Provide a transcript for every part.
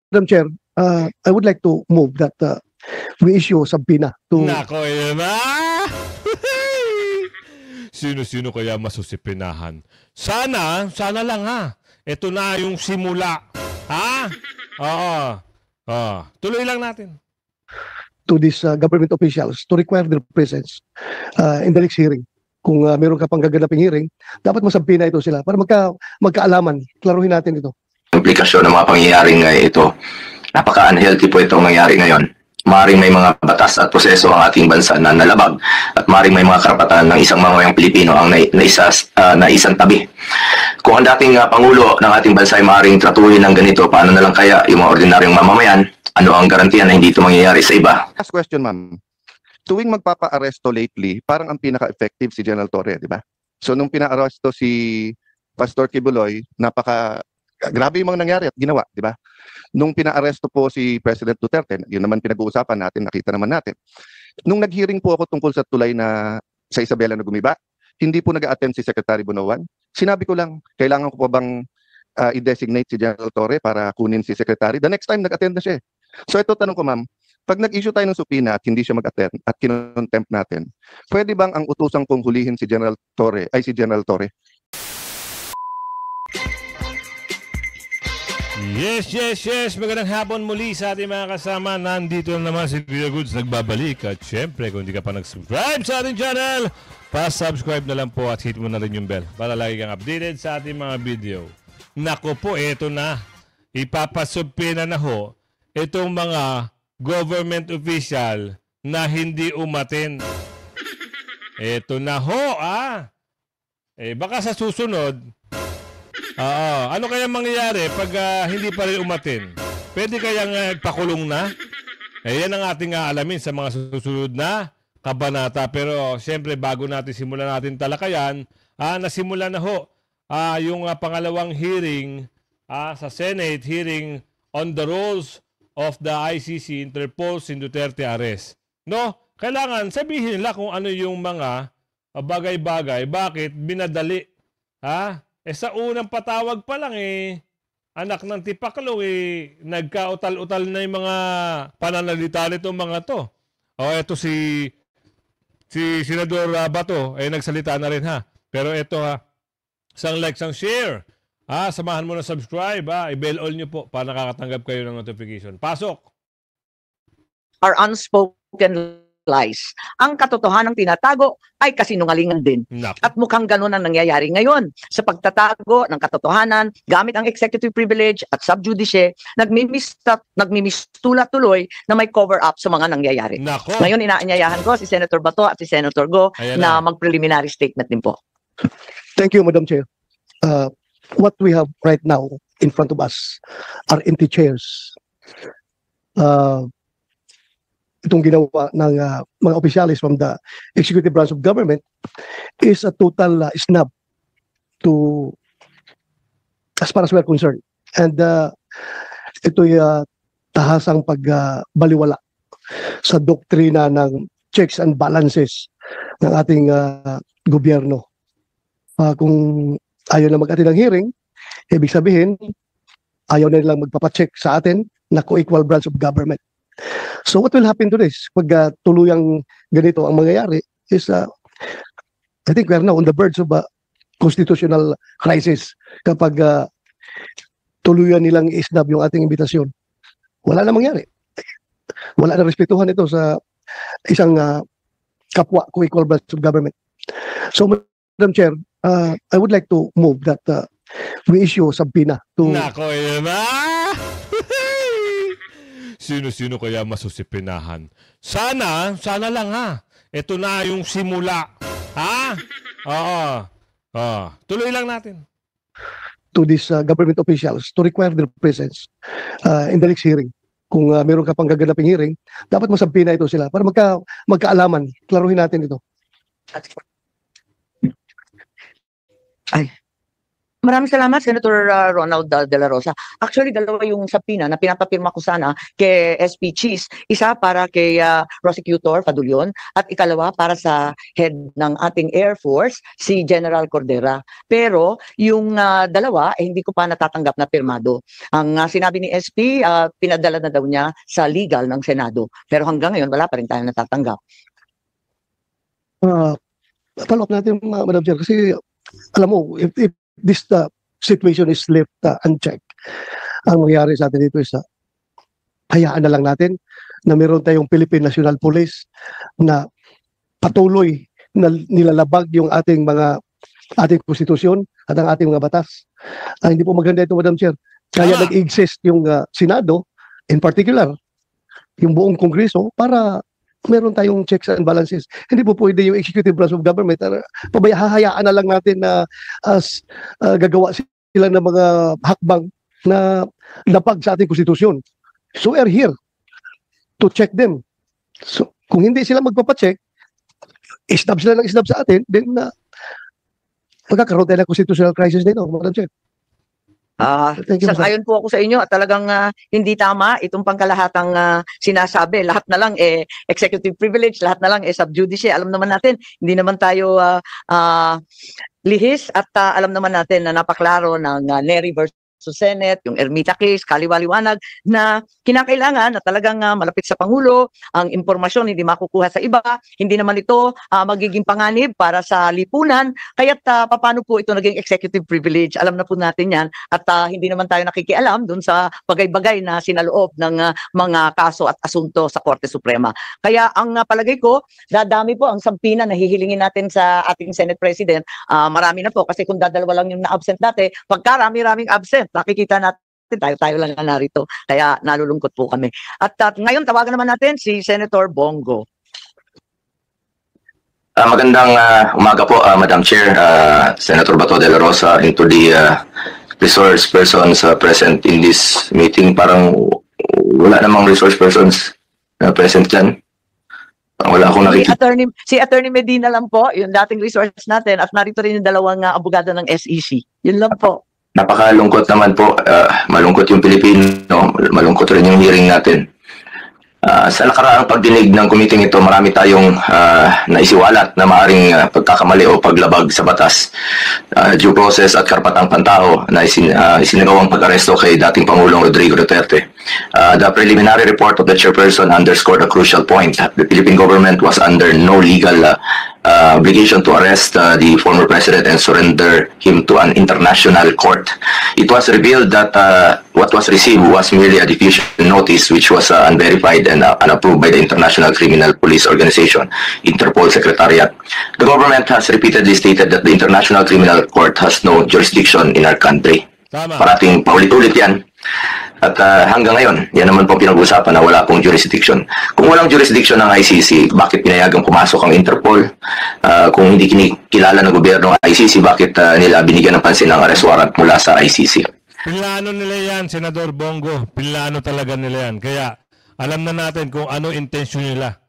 Madam Chair, I would like to move that we issue a subpoena to... Nako, yun na! Sino-sino kaya masusipinahan? Sana lang ha. Ito na yung simula. Ha? Oo. Tuloy lang natin. to these government officials to require their presence in the next hearing. Kung meron ka pang gaganaping hearing, dapat masampina ito sila para magkaalaman. Klaruhin natin ito. Implikasyon ng mga pangyayaring ito. Napaka-unhealthy po itong nangyari ngayon. Maring may mga batas at proseso ang ating bansa na nalabag at maring may mga karapatan ng isang mamamayang Pilipino ang naisang tabi. Kung ang dating Pangulo ng ating bansa ay maring tratuhin ng ganito, paano na lang kaya yung mga ordinaryong mamamayan? Ano ang garantiya na hindi ito mangyayari sa iba? Last question, ma'am. Tuwing magpapa-aresto lately, parang ang pinaka-effective si General Torre, di ba? So nung pina-aresto si Pastor Kibuloy, grabe yung mga nangyari at ginawa, di ba? Nung pina-aresto po si President Duterte, yun naman pinag-uusapan natin, nakita naman natin. Nung nag-hearing po ako tungkol sa tulay na sa Isabela na gumiba, hindi po nag-attend si Secretary Bunoan. Sinabi ko lang, kailangan ko pa bang i-designate si General Torre para kunin si Secretary? The next time nag-attend na siya. So ito tanong ko, ma'am, pag nag-issue tayo ng subpoena at hindi siya mag-attend at kinontempt natin, pwede bang ang utusang kong hulihin si General Torre ay si General Torre? Yes. Magandang hapon muli sa ating mga kasama. Nandito na naman si Kuya Goods nagbabalik. At syempre, kung hindi ka pa nag-subscribe sa ating channel, pa-subscribe na lang po at hit mo na rin yung bell para lagi kang updated sa ating mga video. Nako po, eto na. Ipapasubpina na ho itong mga government official na hindi umaten. Eto na ho, baka sa susunod, ano kaya mangyayari pag hindi pa rin umatin? Pwede kayang pakulong na? Yan ang ating alamin sa mga susunod na kabanata. Pero siyempre bago natin simulan natin talakayan, nasimula na ho yung pangalawang hearing sa Senate, hearing on the roles of the ICC Interpol in Duterte arrest. No? Kailangan sabihin nila kung ano yung mga bagay-bagay, bakit binadali. Sa unang patawag pa lang anak ng Tipaklo nagkautal-utal na yung mga pananalita nitong mga to. Eto si Senador Bato nagsalita na rin Pero eto isang like, isang share. Samahan mo na subscribe, i-bell all nyo po para nakakatanggap kayo ng notification. Pasok! Are unspoken lies. Ang katotohanan ng tinatago ay kasinungalingan din. Naku. At mukhang ganun ang nangyayari ngayon. Sa pagtatago ng katotohanan, gamit ang executive privilege at sub judice, nagmimistula tuloy na may cover-up sa mga nangyayari. Naku. Ngayon, inaanyayahan ko si Senator Bato at si Senator Go Ayan na mag-preliminary statement din po. Thank you, Madam Chair. What we have right now in front of us are empty chairs. Itong ginawa ng mga opisyalis from the executive branch of government is a total snub to as far as we're concerned. And ito'y tahasang pagbaliwala sa doktrina ng checks and balances ng ating gobyerno. Kung ayaw na mag-attend ng hearing, ibig sabihin, ayaw na nilang magpapacheck sa atin na co-equal branch of government. So what will happen to this? Pag tuluyang ganito ang mangyayari is, I think we are now on the verge of a constitutional crisis kapag tuluyan nilang isnab yung ating imbitasyon. Wala na mangyari. Wala na respetuhan ito sa isang kapwa co-equal branch of government. So, Madam Chair, I would like to move that we issue a subpoena to... Nako, yun na! Sino-sino kaya masusipinahan? Sana lang Ito na yung simula. Tuloy lang natin. to these government officials to require their presence in the next hearing. Kung meron ka pang gaganaping hearing, dapat masampina ito sila para magkaalaman. Klaruhin natin ito. Maraming salamat, Senator Ronald De La Rosa. Actually, dalawa yung subpoena na pinapapirma ko sana kay SP Cheese. Isa para kay Prosecutor Padulyon at ikalawa para sa head ng ating Air Force, si General Cordera. Pero yung dalawa, hindi ko pa natatanggap na pirmado. Ang sinabi ni SP, pinadala na daw niya sa legal ng Senado. Pero hanggang ngayon, wala pa rin tayong natatanggap. Follow up natin, Madam Chair, kasi alam mo, if this situation is left unchecked, ang mangyayari sa atin dito is hayaan na lang natin na meron tayong Philippine National Police na patuloy na nilalabag yung ating konstitusyon at ang ating mga batas. Hindi po maganda ito, Madam Chair. Kaya nag-exist yung Senado, in particular, yung buong Kongreso, para meron tayong checks and balances. Hindi po pwede yung executive branch of government. Hahayaan na lang natin na gagawa sila ng mga hakbang na lapag sa ating konstitusyon. So we're here to check them. So kung hindi sila magpapacheck, isnab sila ng isnab sa atin, then magkakaroon tayo ng constitutional crisis dito, Madam Chair. Ayon po ako sa inyo at talagang hindi tama itong pangkalahatang sinasabi. Lahat na lang executive privilege, lahat na lang sub judice. Alam naman natin, hindi naman tayo lihis at alam naman natin na napaklaro ng Nery versus Senate, yung Ermita case, kaliwaliwanag na kinakailangan na talagang malapit sa Pangulo, ang impormasyon hindi makukuha sa iba, hindi naman ito magiging panganib para sa lipunan, kaya't paano po ito naging executive privilege, alam na po natin yan, at hindi naman tayo nakikialam dun sa bagay-bagay na sinaloob ng mga kaso at asunto sa Korte Suprema. Kaya ang palagay ko, dadami po ang sampina na hihilingin natin sa ating Senate President, marami na po kasi kung dadalawa lang yung na-absent dati, pagkarami-raming absent, nakikita natin tayo lang na narito. Kaya nalulungkot po kami. At ngayon, tawagan naman natin si Senator Bongo. Magandang umaga po, Madam Chair, Senator Bato de la Rosa, and to the resource persons present in this meeting. Parang wala namang resource persons present dyan. Wala akong nakikita. Si Attorney Medina lang po, yung dating resource natin, at narito rin yung dalawang abogado ng SEC. Yun lang po. Napakalungkot naman po. Malungkot yung Pilipino, malungkot rin yung hearing natin. Sa nakaraang pagdinig ng committee ito, marami tayong naisiwalat na maaring pagkakamali o paglabag sa batas, due process at karapatang pantao na isinagawang pag-aresto kay dating Pangulong Rodrigo Duterte. The preliminary report of the chairperson underscored a crucial point. The Philippine government was under no legal obligation to arrest the former president and surrender him to an international court. It was revealed that what was received was merely a diffusion notice which was unverified and unapproved by the International Criminal Police Organization, Interpol Secretariat. The government has repeatedly stated that the International Criminal Court has no jurisdiction in our country. Tama. Parating paulit-ulit yan. At hanggang ngayon, yan naman po pinag-usapan na wala pong jurisdiction. Kung walang jurisdiction ng ICC, bakit pinayagang pumasok ang Interpol? Kung hindi kinikilala ng gobyerno ng ICC, bakit nila binigyan ng pansin ng arrest warrant mula sa ICC? Pinlano nila yan, Senador Bongo. Pinlano talaga nila yan. Kaya alam na natin kung ano intensyon nila.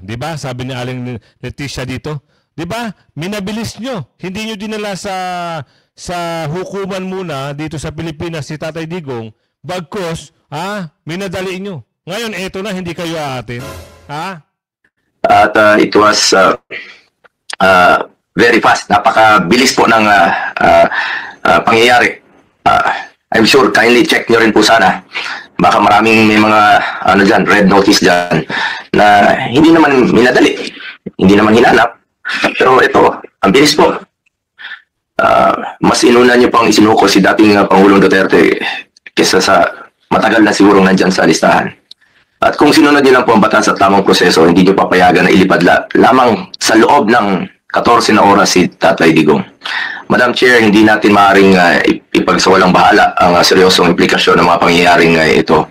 Di ba? Sabi ni Aling Leticia dito. Di ba? Minabilis nyo. Hindi nyo dinala sa hukuman muna dito sa Pilipinas si Tatay Digong. Bagkos, minadali nyo. Ngayon, eto na, hindi kayo aatin. At it was very fast. Napakabilis po ng pangyayari. I'm sure, kindly check nyo rin po sana. Baka maraming may mga red notice dyan na hindi naman minadali. Hindi naman hinanap. Pero ito, ang bilis po. Mas inuna nyo pang isinuko si dating Pangulong Duterte kesa sa matagal na siguro nandyan sa listahan. At kung sinunod nyo lang po ang batas at tamang proseso, hindi nyo papayagan na ilipad lamang sa loob ng 14 na oras si Tatay Digong. Madam Chair, hindi natin maaaring ipagsawalang bahala ang seryosong implikasyon ng mga pangyayaring ito.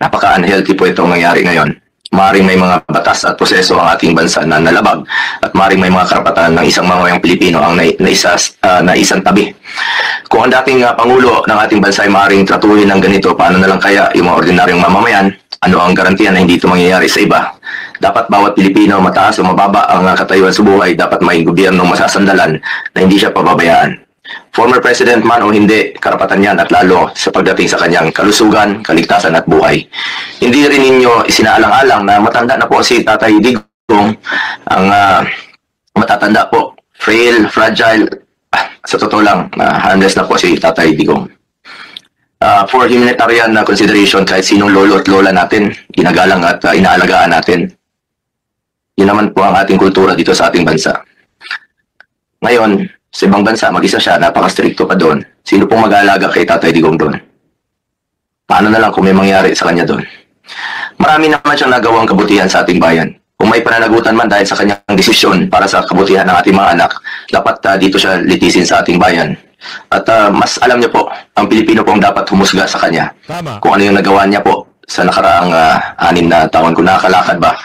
Napaka-unhealthy po itong nangyari ngayon. Maaaring may mga batas at proseso ang ating bansa na nalabag at maaaring may mga karapatan ng isang mamamayang Pilipino ang naisang tabi. Kung ang dating Pangulo ng ating bansa ay maaaring tratuhin ng ganito, paano na lang kaya yung mga ordinaryong mamamayan? Ano ang garantiya na hindi ito mangyayari sa iba? Dapat bawat Pilipino, mataas o mababa ang katayuan sa buhay, dapat may gobyernong masasandalan na hindi siya pababayaan. Former President man o hindi, karapatan yan at lalo sa pagdating sa kanyang kalusugan, kaligtasan at buhay. Hindi rin ninyo isinaalang-alang na matanda na po si Tatay Digong, ang matatanda po, frail, fragile, sa totoo lang, harmless na po si Tatay Digong. For humanitarian consideration, kahit sinong lolo at lola natin, ginagalang at inaalagaan natin. Yun naman po ang ating kultura dito sa ating bansa. Ngayon, sa ibang bansa, mag-isa siya, napaka-stricto pa doon. Sino pong mag-aalaga kay Tatay Digong doon? Paano na lang kung may mangyari sa kanya doon? Marami naman siyang nagawang kabutihan sa ating bayan. Kung may pananagutan man dahil sa kanyang desisyon para sa kabutihan ng ating mga anak, dapat dito siya litisin sa ating bayan. At mas alam niyo po, ang Pilipino pong dapat humusga sa kanya. Tama. Kung ano yung nagawa niya po sa nakaraang 6 na taon. Kung nakakalakad ba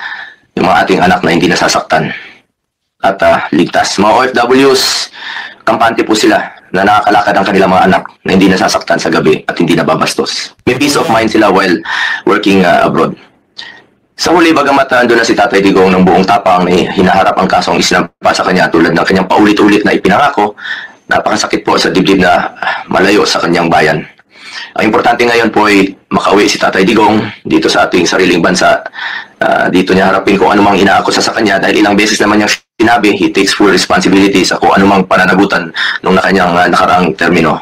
yung mga ating anak na hindi nasasaktan at ligtas. Mga OFWs, kampante po sila na nakakalakad ang kanilang mga anak na hindi nasasaktan sa gabi at hindi nababastos. May peace of mind sila while working abroad. Sa huli, bagamat doon na si Tatay Digong ng buong tapang na hinaharap ang kasong isinampa sa kanya tulad ng kanyang paulit-ulit na ipinangako, napakasakit po sa dibdib na malayo sa kanyang bayan. Ang importante ngayon po ay makauwi si Tatay Digong dito sa ating sariling bansa. Dito niya harapin kung anumang inaakusa sa kanya dahil ilang beses naman niyang sinabi, he takes full responsibility sa kung anumang pananagutan nung kanyang nakaraang termino.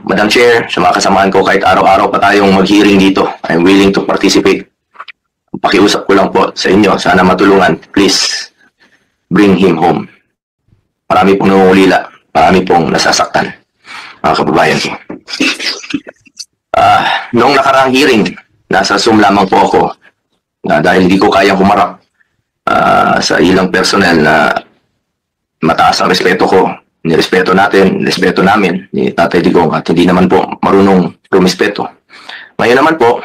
Madam Chair, sa mga kasamahan ko, kahit araw-araw pa tayong mag-hearing dito, I'm willing to participate. Pakiusap ko lang po sa inyo, sana matulungan, please bring him home. Marami pong nangungulila, marami pong nasasaktan, mga kababayan ko. Noong nakaraang hearing, nasa Zoom lamang po ako dahil hindi ko kayang humarap sa ilang personnel na mataas ang respeto ko. Nirespeto natin, respeto namin ni Tatay Digong at hindi naman po marunong rumispeto. Ngayon naman po,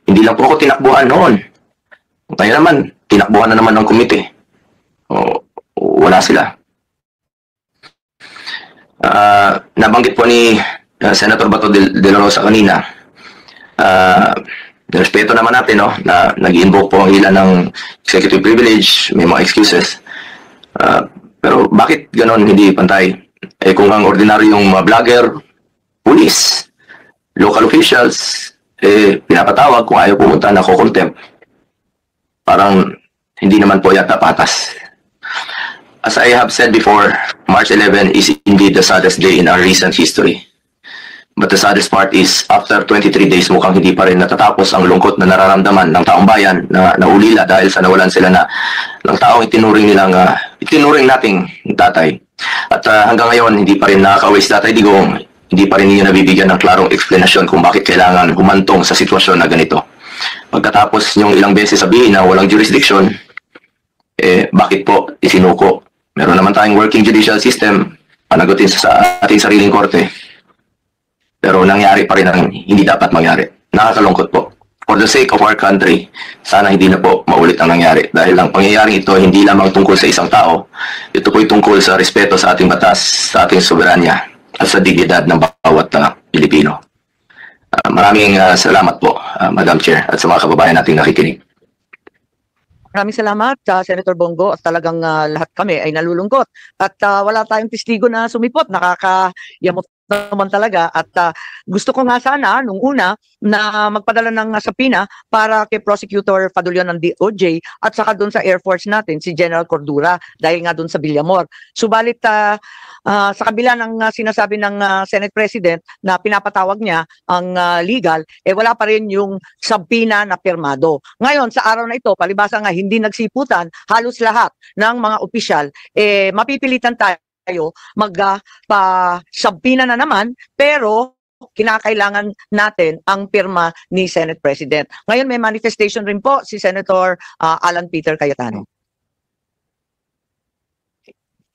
hindi lang po ako tinakbuhan noon. Ngayon naman, tinakbuhan na naman ng komite. Wala sila. Nabanggit po ni Senator Bato de la Rosa kanina, respeto naman natin na nag-invoke po ang ilan ng executive privilege, may mga excuses. Pero bakit ganon hindi pantay? Kung ang ordinaryong mga vlogger, police, local officials, pinapatawag kung ayaw pumunta na ko-contempt. Parang hindi naman po yata patas. As I have said before, March 11 is indeed the saddest day in our recent history. But the saddest part is, after 23 days, mukhang hindi pa rin natatapos ang lungkot na nararamdaman ng taong bayan na naulila dahil sa nawalan sila ng taong itinuring nating tatay. At hanggang ngayon, hindi pa rin nakaka-uwi si Tatay Digong, hindi pa rin ninyo nabibigyan ng klarong eksplanasyon kung bakit kailangan humantong sa sitwasyon na ganito. Pagkatapos yung ilang beses sabihin na walang jurisdiction, bakit po isinuko? Meron naman tayong working judicial system, panagutin sa ating sariling korte. Pero nangyari pa rin ang hindi dapat mangyari. Nakakalungkot po. For the sake of our country, sana hindi na po maulit ang nangyari. Dahil ang pangyayaring ito hindi lamang tungkol sa isang tao, ito po'y tungkol sa respeto sa ating batas, sa ating soberanya, at sa dignidad ng bawat Pilipino. Maraming salamat po, Madam Chair, at sa mga kababayan nating nakikinig. Maraming salamat, Senator Bongo. At talagang lahat kami ay nalulungkot. At wala tayong testigo na sumipot. Nakakayamot naman talaga. At gusto ko nga sana, nung una, na magpadala ng sabina para kay Prosecutor Fadulian ng DOJ at saka doon sa Air Force natin, si General Cordura, dahil nga doon sa Villamor. Subalit, sa kabila ng sinasabi ng Senate President na pinapatawag niya ang legal, wala pa rin yung sabina na pirmado. Ngayon, sa araw na ito, palibasa nga hindi nagsiputan, halos lahat ng mga opisyal, mapipilitan tayo magpa-sabina na naman, pero kinakailangan natin ang pirma ni Senate President. Ngayon may manifestation rin po si Senator Alan Peter Cayetano.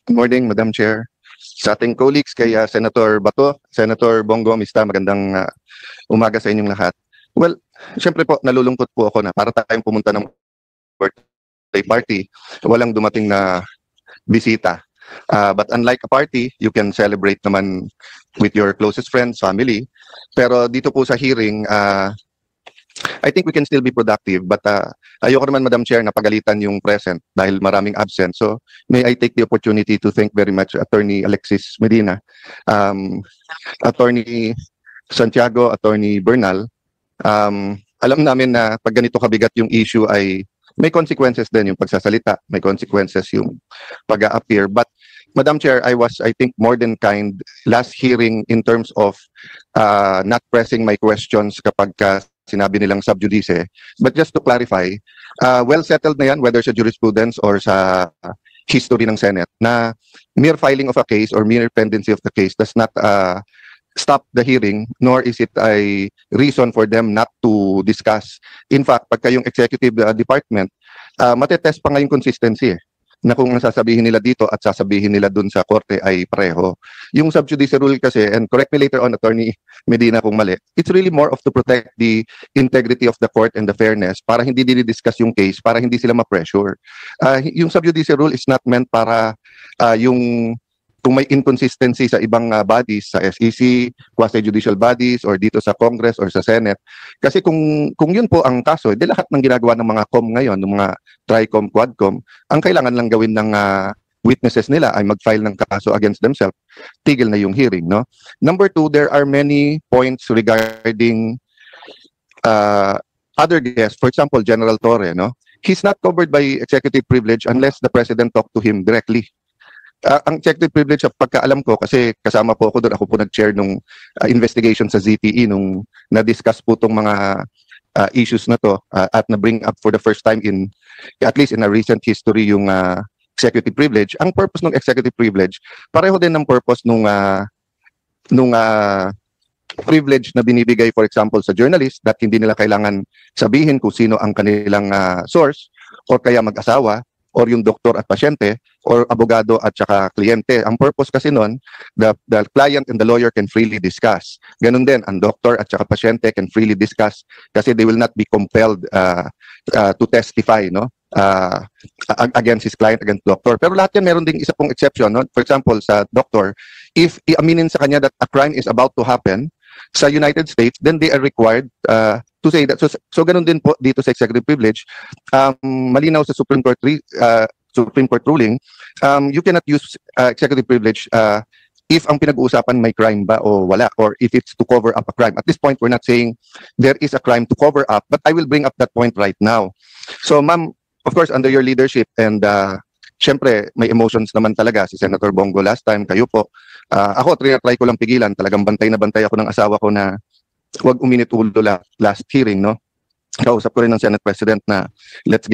Good morning, Madam Chair. Sa ating colleagues kay Senator Bato, Senator Bongo, Mista, magandang umaga sa inyong lahat. Well, syempre po, nalulungkot po ako na para tayong pumunta ng birthday party, walang dumating na bisita. But unlike a party, you can celebrate naman with your closest friends, family. Pero dito po sa hearing, I think we can still be productive, but ayoko naman, Madam Chair, na pagalitan yung present dahil maraming absent. So may I take the opportunity to thank very much Attorney Alexis Medina, Attorney Santiago, Attorney Bernal. Alam namin na pag ganito kabigat yung issue ay may consequences din yung pagsasalita, may consequences yung pag-a-appear. But Madam Chair, I was, I think, more than kind last hearing in terms of not pressing my questions kapag sinabi nilang sub judice. But just to clarify, well settled na yan, whether sa jurisprudence or sa history ng Senate, na mere filing of a case or mere pendency of the case does not stop the hearing, nor is it a reason for them not to discuss. In fact, pagka yung executive department, matetest pa nga yung consistency na kung ang sasabihin nila dito at sasabihin nila dun sa korte ay pareho. Yung sub judice rule kasi, and correct me later on, Attorney Medina, kung mali, it's really more of to protect the integrity of the court and the fairness para hindi dinidiscuss yung case, para hindi sila ma-pressure. Yung sub judice rule is not meant para yung kung may inconsistency sa ibang bodies, sa SEC, quasi-judicial bodies, or dito sa Congress or sa Senate. Kasi kung yun po ang kaso, di lahat ng ginagawa ng mga COM ngayon, ng mga TRICOM, QUADCOM, ang kailangan lang gawin ng witnesses nila ay mag-file ng kaso against themselves, tigil na yung hearing. No? Number two, there are many points regarding other guests. For example, General Torre, no? He's not covered by executive privilege unless the President talked to him directly. Ang executive privilege, pagkaalam ko, kasi kasama po ako doon, ako po nag-chair nung investigation sa ZTE nung na-discuss po itong mga issues na to at na-bring up for the first time in, at least in a recent history, yung executive privilege. Ang purpose ng executive privilege, pareho din ng purpose nung privilege na binibigay, for example, sa journalist, that hindi nila kailangan sabihin kung sino ang kanilang source, or kaya mag-asawa, or yung doktor at pasyente, or abogado at saka kliyente. Ang purpose kasi nun, the client and the lawyer can freely discuss. Ganun din, ang doktor at saka pasyente can freely discuss kasi they will not be compelled to testify, no? Against his client, against doctor. Pero lahat yan meron ding isa pong exception, no? For example, sa doctor, if iaminin sa kanya that a crime is about to happen sa United States, then they are required to say that. So ganun din po dito sa executive privilege. Malinaw sa Supreme Court ruling, you cannot use executive privilege if ang pinag-uusapan may crime ba o wala, or if it's to cover up a crime. At this point, we're not saying there is a crime to cover up, but I will bring up that point right now. So ma'am, of course, under your leadership, and syempre, may emotions naman talaga si Senator Bongo last time, kayo po. Ako, try ko lang pigilan. Talagang bantay na bantay ako ng asawa ko na huwag uminit ulo last hearing, no? Kausap ko rin ng Senate President na let's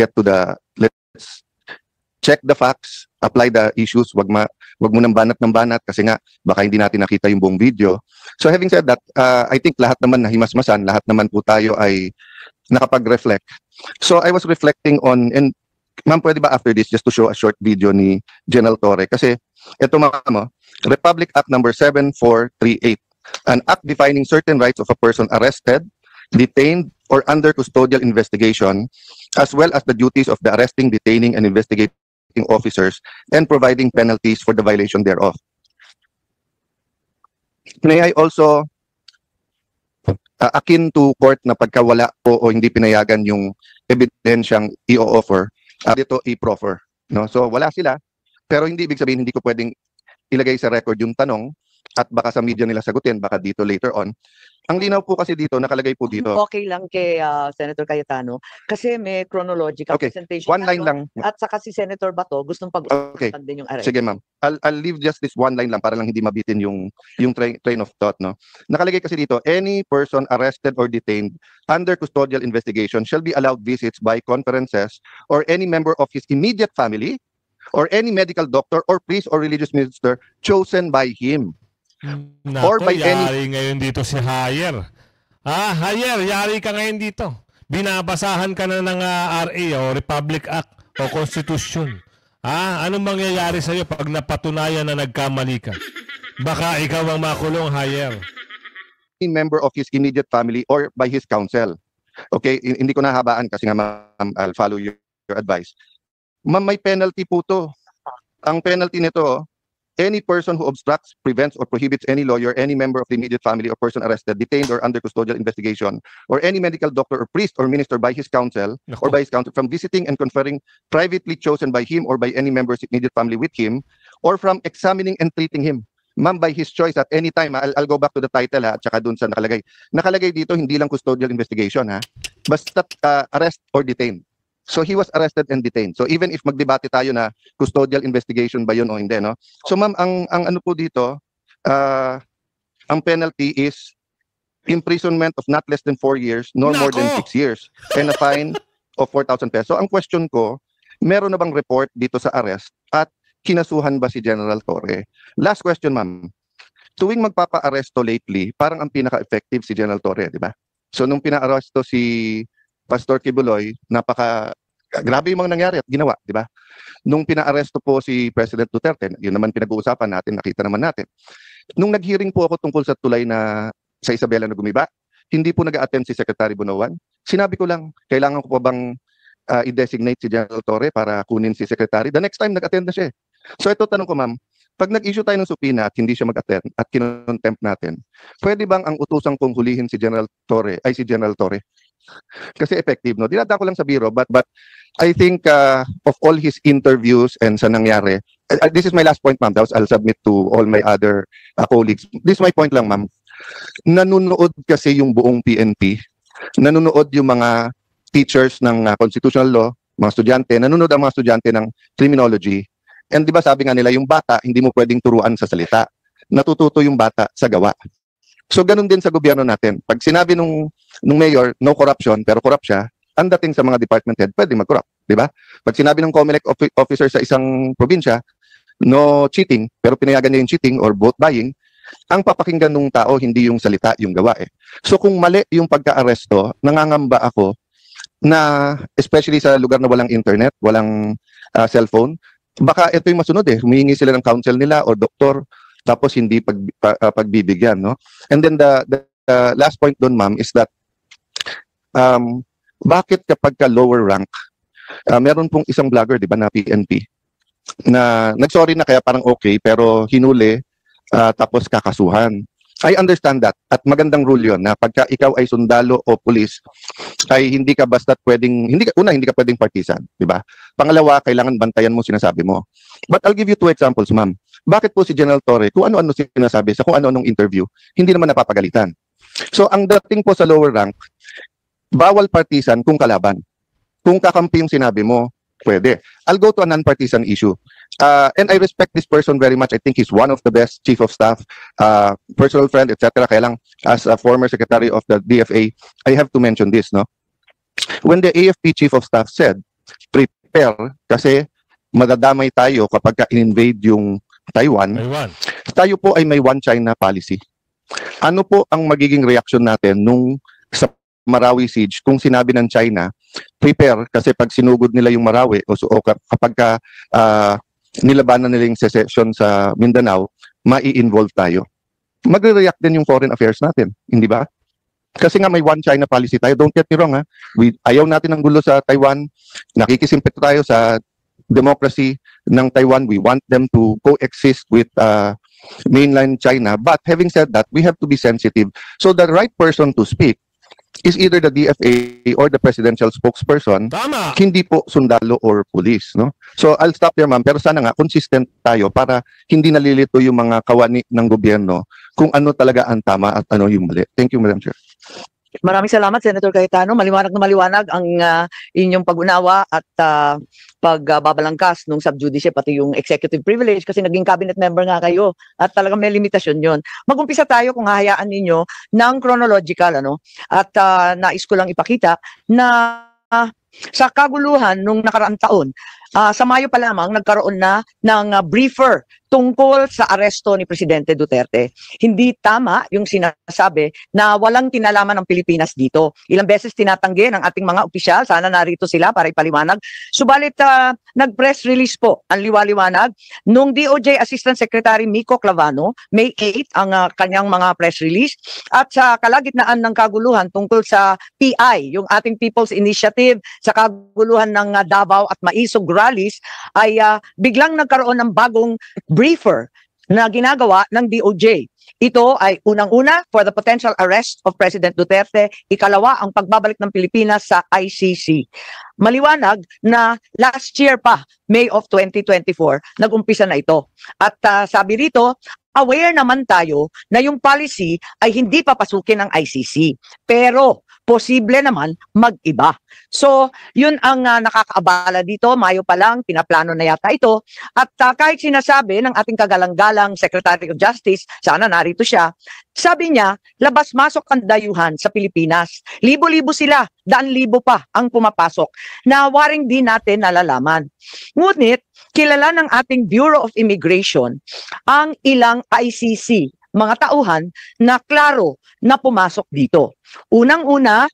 check the facts, apply the issues, wag mo nang banat ng banat kasi nga baka hindi natin nakita yung buong video. So having said that, I think lahat naman nahimasmasan, lahat naman po tayo ay nakapag-reflect. So I was reflecting on, and ma'am, pwede ba after this just to show a short video ni General Torre? Kasi ito ma'am, Republic Act number 7438, an act defining certain rights of a person arrested, detained, or under custodial investigation, as well as the duties of the arresting, detaining, and investigating officers, and providing penalties for the violation thereof. May I also, akin to court na pagkawala po o hindi pinayagan yung ebidensyang i-offer, dito i-proffer. No? So wala sila, pero hindi ibig sabihin hindi ko pwedeng ilagay sa record yung tanong at baka sa media nila sagutin, baka dito later on. Ang linaw po kasi dito, nakalagay po dito. Okay lang kay Senator Cayetano kasi may chronological presentation. One line lang. At saka si Senator Bato gustong pag-usapan din yung arrest. Sige ma'am. I'll leave just this one line lang para lang hindi mabitin yung train of thought, no. Nakalagay kasi dito, any person arrested or detained under custodial investigation shall be allowed visits by conferences or any member of his immediate family or any medical doctor or priest or religious minister chosen by him. Or by yari ngayon dito si Hayer. Hayer, yari ka ngayon dito. Binabasahan ka na ng RA o Republic Act o Constitution. Anong mangyayari sa'yo pag napatunayan na nagkamali ka? Baka ikaw ang makulong, Hayer. Member of his immediate family or by his counsel. Okay, hindi ko nahabaan kasi nga ma'am, I'll follow your advice. Ma'am, may penalty po to. Ang penalty nito, any person who obstructs, prevents, or prohibits any lawyer, any member of the immediate family or person arrested, detained, or under custodial investigation, or any medical doctor or priest or minister by his counsel or by his counsel from visiting and conferring privately chosen by him or by any member of his immediate family with him, or from examining and treating him. Ma'am, by his choice at any time. I'll go back to the title at saka dun sa nakalagay. Nakalagay dito, hindi lang custodial investigation basta arrest or detained. So he was arrested and detained. So even if magdebate tayo na custodial investigation ba yun o hindi, no? So ma'am, ang ano po dito, ang penalty is imprisonment of not less than 4 years nor more than 6 years and a fine of 4,000 pesos. So ang question ko, meron na bang report dito sa arrest at kinasuhan ba si General Torre? Last question, ma'am. Tuwing magpapa-aresto lately, parang ang pinaka-effective si General Torre, di ba? So nung pina-aresto si Pastor Kibuloy, grabe yung mga nangyari at ginawa, di ba? Nung pina-aresto po si President Duterte, yun naman pinag-uusapan natin, nakita naman natin. Nung nag-hearing po ako tungkol sa tulay na sa Isabela na gumiba, hindi po nag-attend si Secretary Bunoan. Sinabi ko lang, kailangan ko pa bang i-designate si General Torre para kunin si Secretary? The next time, nag-attend na siya. So ito tanong ko, ma'am, pag nag-issue tayo ng subpoena at hindi siya mag-attend at kinontempt natin, pwede bang ang utusang kong hulihin si General Torre, ay si General Torre? Kasi effective, no? Dinada ko lang sa biro, but I think of all his interviews and sa nangyari, this is my last point, ma'am. I'll submit to all my other colleagues. This is my point lang, ma'am. Nanunood kasi yung buong PNP, nanunood yung mga teachers ng constitutional law, mga estudyante, nanunood ang mga estudyante ng criminology. And di ba sabi nga nila, yung bata, hindi mo pwedeng turuan sa salita. Natututo yung bata sa gawa. So ganun din sa gobyerno natin. Pag sinabi nung mayor, no corruption, pero corrupt siya, ang dating sa mga department head, pwede mag-corrupt, di ba? Pag sinabi ng COMELEC officer sa isang probinsya, no cheating, pero pinayagan niya yung cheating or vote buying, ang papakinggan ng tao, hindi yung salita, yung gawa So kung mali yung pagka-aresto, nangangamba ako na, especially sa lugar na walang internet, walang cellphone, baka ito yung masunod humihingi sila ng counsel nila o doktor, tapos hindi pagbibigyan, no? And then the last point doon, ma'am, is that bakit kapag ka lower rank, meron pong isang vlogger, di ba, na PNP, na nagsorry na kaya parang okay, pero hinuli, tapos kakasuhan. I understand that. At magandang rule yun, na pagka ikaw ay sundalo o pulis, ay hindi ka basta pwedeng, hindi ka pwedeng partisan, di ba? Pangalawa, kailangan bantayan mo sinasabi mo. But I'll give you 2 examples, ma'am. Bakit po si General Torre, kung ano-ano sinasabi sa kung ano-anong interview, hindi naman napapagalitan? So ang dating po sa lower rank, bawal partisan kung kalaban. Kung kakampi yung sinabi mo, pwede. I'll go to a non-partisan issue. And I respect this person very much. I think he's one of the best chief of staff, personal friend, etc. Kaya lang, as a former secretary of the DFA, I have to mention this, no? When the AFP chief of staff said, prepare, kasi madadamay tayo kapag in-invade yung Taiwan, tayo po ay may one China policy. Ano po ang magiging reaction natin nung sa Marawi siege kung sinabi ng China, prepare kasi pag sinugod nila yung Marawi o kapag nilabanan nila yung secession sa Mindanao, mai-involve tayo. Magre-react din yung foreign affairs natin, hindi ba? Kasi nga may one China policy tayo. Don't get me wrong, ayaw natin ng gulo sa Taiwan. Nakikisimpito tayo sa democracy ng Taiwan. We want them to coexist with mainland China. But having said that, we have to be sensitive. So the right person to speak is either the DFA or the presidential spokesperson. Tama! Hindi po sundalo or police, no? So I'll stop there, ma'am. Pero sana nga consistent tayo para hindi nalilito yung mga kawani ng gobyerno kung ano talaga ang tama at ano yung mali. Thank you, Madam Chair. Maraming salamat, Senator Cayetano. Maliwanag na maliwanag ang inyong pag-unawa at pagbabalangkas nung subjudice, pati yung executive privilege kasi naging cabinet member nga kayo at talagang may limitasyon yon. Mag-umpisa tayo kung hahayaan ninyo ng chronological, at nais ko lang ipakita na sa kaguluhan nung nakaraang taon, sa Mayo pa lamang nagkaroon na ng briefer tungkol sa aresto ni Presidente Duterte. Hindi tama yung sinasabi na walang kinalaman ng Pilipinas dito. Ilang beses tinatanggi ng ating mga opisyal, sana narito sila para ipaliwanag. Subalit nag-press release po ang liwaliwanag nung DOJ Assistant Secretary Miko Clavano, May 8 ang kanyang mga press release, at sa kalagitnaan ng kaguluhan tungkol sa PI, yung ating People's Initiative, sa kaguluhan ng Davao at Maisog rallies, ay biglang nagkaroon ng bagong briefer na ginagawa ng DOJ. Ito ay unang-una for the potential arrest of President Duterte, ikalawa ang pagbabalik ng Pilipinas sa ICC. Maliwanag na last year pa, May of 2024, nag-umpisa na ito. At sabi rito, aware naman tayo na yung policy ay hindi papasukin ng ICC. Pero posible naman mag-iba. So, yun ang nakakaabala dito. Mayo pa lang, pinaplano na yata ito. At kahit sinasabi ng ating kagalang-galang Secretary of Justice, sana narito siya, sabi niya, labas-masok ang dayuhan sa Pilipinas. Libo-libo sila, daan-libo pa ang pumapasok na waring di natin nalalaman. Ngunit, kilala ng ating Bureau of Immigration ang ilang ICC, mga tauhan na klaro na pumasok dito. Unang-una,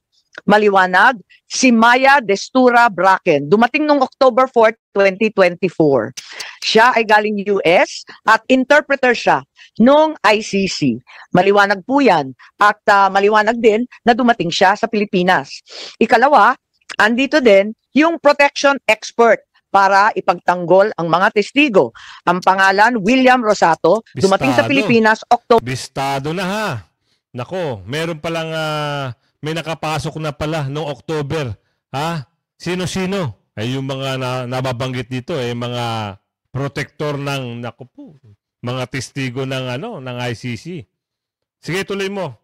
maliwanag, si Maya Destura Bracken. Dumating noong October 4, 2024. Siya ay galing US at interpreter siya noong ICC. Maliwanag po yan. At maliwanag din na dumating siya sa Pilipinas. Ikalawa, andito din yung protection expert para ipagtanggol ang mga testigo. Ang pangalan, William Rosato, dumating sa Bistado. Pilipinas, October. Bistado na ha. Nako, meron palang may nakapasok na pala noong October. Ha? Sino-sino? Ay yung mga nababanggit dito, mga protector ng, nako po, mga testigo ng, ng ICC. Sige, tuloy mo.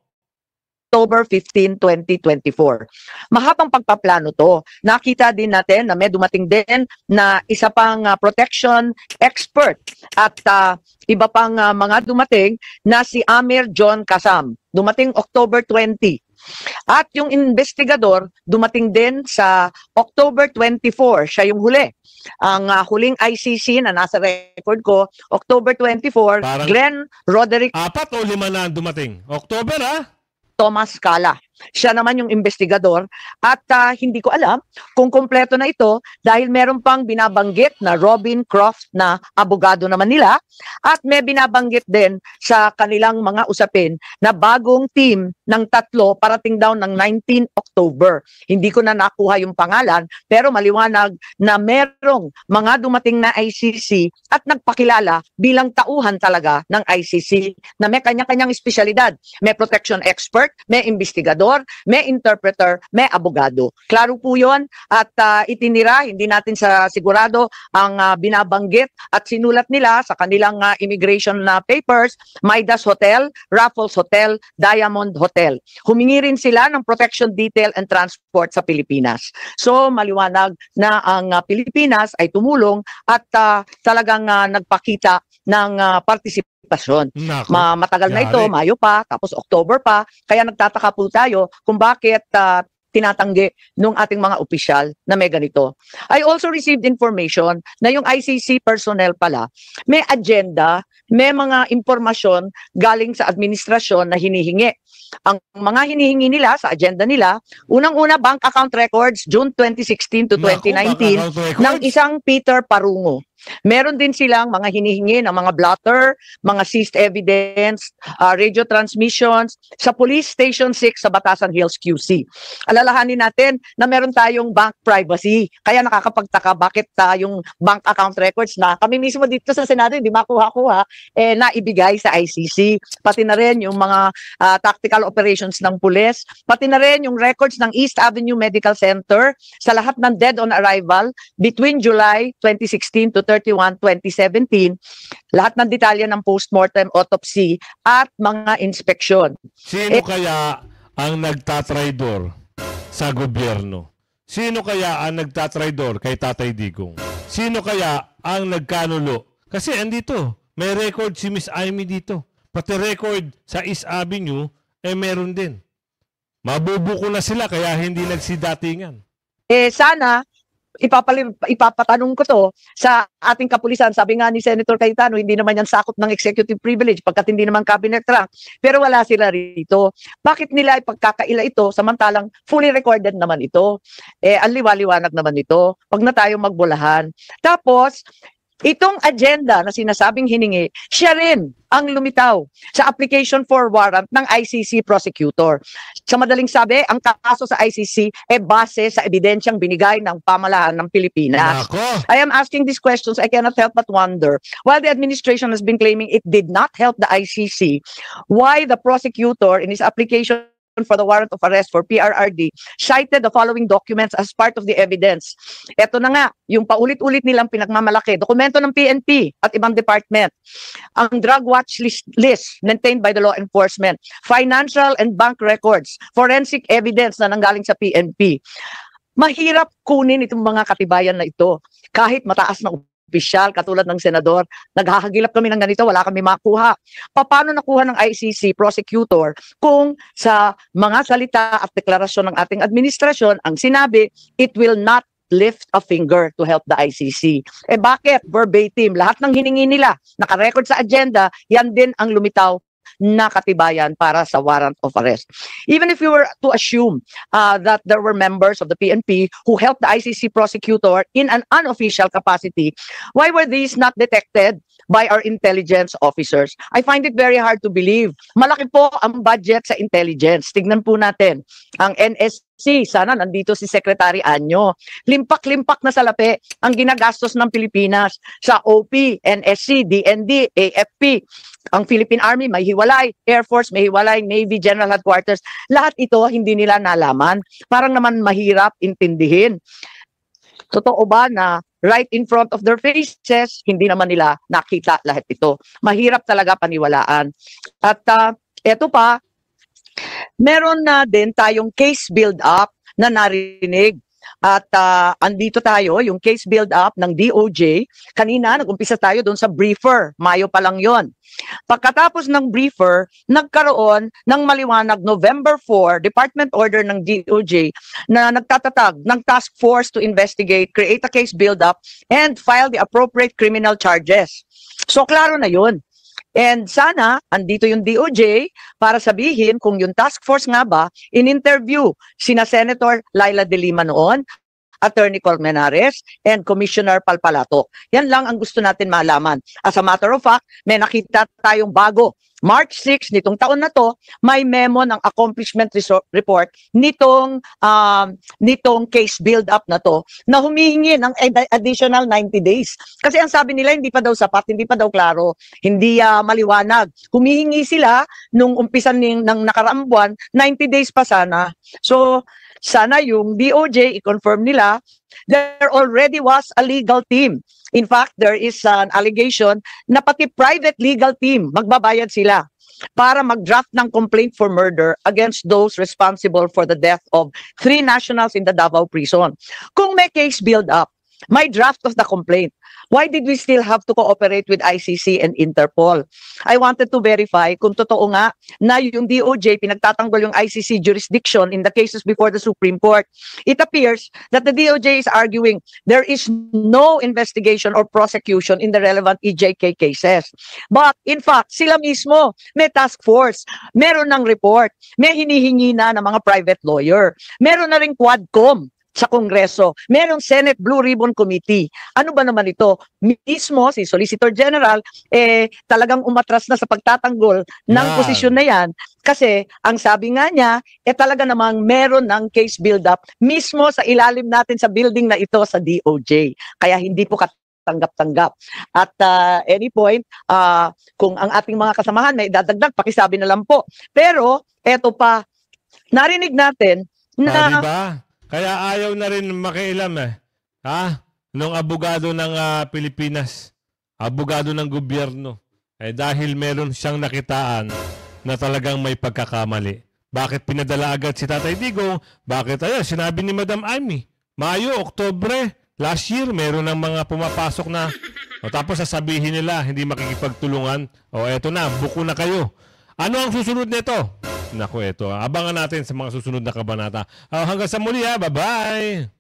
October 15, 2024. Mahabang pagpaplano to. Nakita din natin na may dumating din na isa pang protection expert at iba pang mga dumating na si Amir John Kasam. Dumating October 20. At yung investigador dumating din sa October 24. Siya yung huli. Ang huling ICC na nasa record ko, October 24, Parang Glenn Roderick 4 o 5 na dumating. October Thomas Scala. Siya naman yung investigador at hindi ko alam kung kompleto na ito dahil meron pang binabanggit na Robin Croft na abogado naman nila at may binabanggit din sa kanilang mga usapin na bagong team ng 3 parating daw ng 19 October. Hindi ko na nakuha yung pangalan pero maliwanag na merong mga dumating na ICC at nagpakilala bilang tauhan talaga ng ICC na may kanya-kanyang espesyalidad. May protection expert, may investigador, may interpreter, may abogado. Klaro po yun at itinira, hindi natin sa sigurado ang binabanggit at sinulat nila sa kanilang immigration papers, Midas Hotel, Raffles Hotel, Diamond Hotel. Humingi rin sila ng protection detail and transport sa Pilipinas. So maliwanag na ang Pilipinas ay tumulong at talagang nagpakita ng participation. Nako. Matagal na ito, Yari. Mayo pa, tapos October pa, kaya nagtataka po tayo kung bakit tinatanggi nung ating mga opisyal na may ganito. I also received information na yung ICC personnel pala, may agenda, may mga impormasyon galing sa administrasyon na hinihingi. Ang mga hinihingi nila sa agenda nila, unang-una bank account records June 2016 to 2019 ng isang Peter Parungo. Meron din silang mga hinihingi ng mga blotter, mga seized evidence, radio transmissions sa Police Station 6 sa Batasan Hills QC. Alalahanin natin na meron tayong bank privacy. Kaya nakakapagtaka bakit yung bank account records na kami mismo dito sa Senado hindi makuha-kuha naibigay sa ICC. Pati na rin yung mga tactical operations ng pulis, pati na rin yung records ng East Avenue Medical Center sa lahat ng dead on arrival between July 2016 to 31, 2017, lahat ng detalye ng postmortem autopsy at mga inspeksyon. Sino kaya ang nagtatraidor sa gobyerno? Sino kaya ang nagtatraidor kay Tatay Digong? Sino kaya ang nagkanulo? Kasi andito, may record si Miss Amy dito. Pati record sa East Avenue, meron din. Mabubuko na sila kaya hindi nagsidatingan. Sana, ipapatanong ko to sa ating kapulisan. Sabi nga ni Senator Cayetano, hindi naman yan sakop ng executive privilege pagkat hindi naman cabinet rank. Pero wala sila rito. Bakit nila ipagkakaila ito samantalang fully recorded naman ito? Ang liwaliwanag naman ito. Wag na tayo magbulahan. Tapos, Itong agenda na sinasabing hiningi, siya rin ang lumitaw sa application for warrant ng ICC prosecutor. Sa madaling sabi, ang kaso sa ICC ay base sa ebidensyang binigay ng pamahalaan ng Pilipinas. Nako. I am asking these questions, I cannot help but wonder, while the administration has been claiming it did not help the ICC, why the prosecutor in his application for the warrant of arrest for PRRD cited the following documents as part of the evidence. Ito na nga, yung paulit-ulit nilang pinagmamalaki, dokumento ng PNP at ibang department, ang drug watch list maintained by the law enforcement, financial and bank records, forensic evidence na nanggaling sa PNP. Mahirap kunin itong mga katibayan na ito kahit mataas na opisyal, katulad ng senador, naghahagilap kami ng ganito, wala kami makuha. Paano nakuha ng ICC prosecutor kung sa mga salita at deklarasyon ng ating administrasyon ang sinabi, it will not lift a finger to help the ICC. Eh bakit? Verbatim. Lahat ng hiningi nila, nakarecord sa agenda, yan din ang lumitaw na katibayan para sa warrant of arrest. Even if we were to assume that there were members of the PNP who helped the ICC prosecutor in an unofficial capacity, why were these not detected by our intelligence officers? I find it very hard to believe. Malaki po ang budget sa intelligence. Tignan po natin. Ang NSC, sana nandito si Secretary Anyo. Limpak-limpak na salapi ang ginagastos ng Pilipinas sa OP, NSC, DND, AFP. Ang Philippine Army may hiwalay, Air Force may hiwalay, Navy General Headquarters. Lahat ito hindi nila nalaman. Parang naman mahirap intindihin. Totoo ba na right in front of their faces, hindi naman nila nakita lahat ito? Mahirap talaga paniwalaan. At eto pa, meron na din tayong case build-up na narinig. At andito tayo, yung case build-up ng DOJ. Kanina, nag-umpisa tayo doon sa briefer. Mayo pa lang yon. Pagkatapos ng briefer, nagkaroon ng maliwanag November 4, Department Order ng DOJ na nagtatatag ng task force to investigate, create a case build-up, and file the appropriate criminal charges. So, klaro na yun. And sana, andito yung DOJ para sabihin kung yung task force nga ba, in-interview sina Senator Laila De Lima noon, Attorney Colmenares, and Commissioner Palpalato. Yan lang ang gusto natin malaman. As a matter of fact, may nakita tayong bago. March 6 nitong taon na to, may memo ng accomplishment report nitong case build-up na to na humihingi ng additional 90 days. Kasi ang sabi nila, hindi pa daw sapat, hindi pa daw klaro, hindi maliwanag. Humihingi sila nung umpisa ng nakaraang buwan, 90 days pa sana. So, sana yung DOJ i-confirm nila, there already was a legal team. In fact, there is an allegation na pati private legal team, magbabayad sila para mag-draft ng complaint for murder against those responsible for the death of 3 nationals in the Davao prison. Kung may case build-up, may draft of the complaint, why did we still have to cooperate with ICC and Interpol? I wanted to verify kung totoo nga na yung DOJ pinagtatanggol yung ICC jurisdiction in the cases before the Supreme Court. It appears that the DOJ is arguing there is no investigation or prosecution in the relevant EJK cases. But in fact, sila mismo may task force, meron ng report, may hinihingi na ng mga private lawyer, meron na ring Quadcom sa Kongreso. Merong Senate Blue Ribbon Committee. Ano ba naman ito? Mismo, si Solicitor General, talagang umatras na sa pagtatanggol ng posisyon na yan. Kasi, ang sabi nga niya, talaga namang meron ng case build-up mismo sa ilalim natin sa building na ito sa DOJ. Kaya hindi po tanggap-tanggap. At any point, kung ang ating mga kasamahan may dadagdag, pakisabi na lang po. Pero, eto pa, narinig natin na... Diba? Kaya ayaw na rin makialam nung abogado ng Pilipinas, abogado ng gobyerno. Dahil meron siyang nakitaan na talagang may pagkakamali. Bakit pinadala agad si Tatay Digong? Bakit sinabi ni Madam Amy, Mayo, Oktubre, last year, meron ng mga pumapasok na, tapos sasabihin nila, hindi makikipagtulungan. Eto na, buko na kayo. Ano ang susunod nito? Naku, ito. Abangan natin sa mga susunod na kabanata. Hanggang sa muli, bye-bye!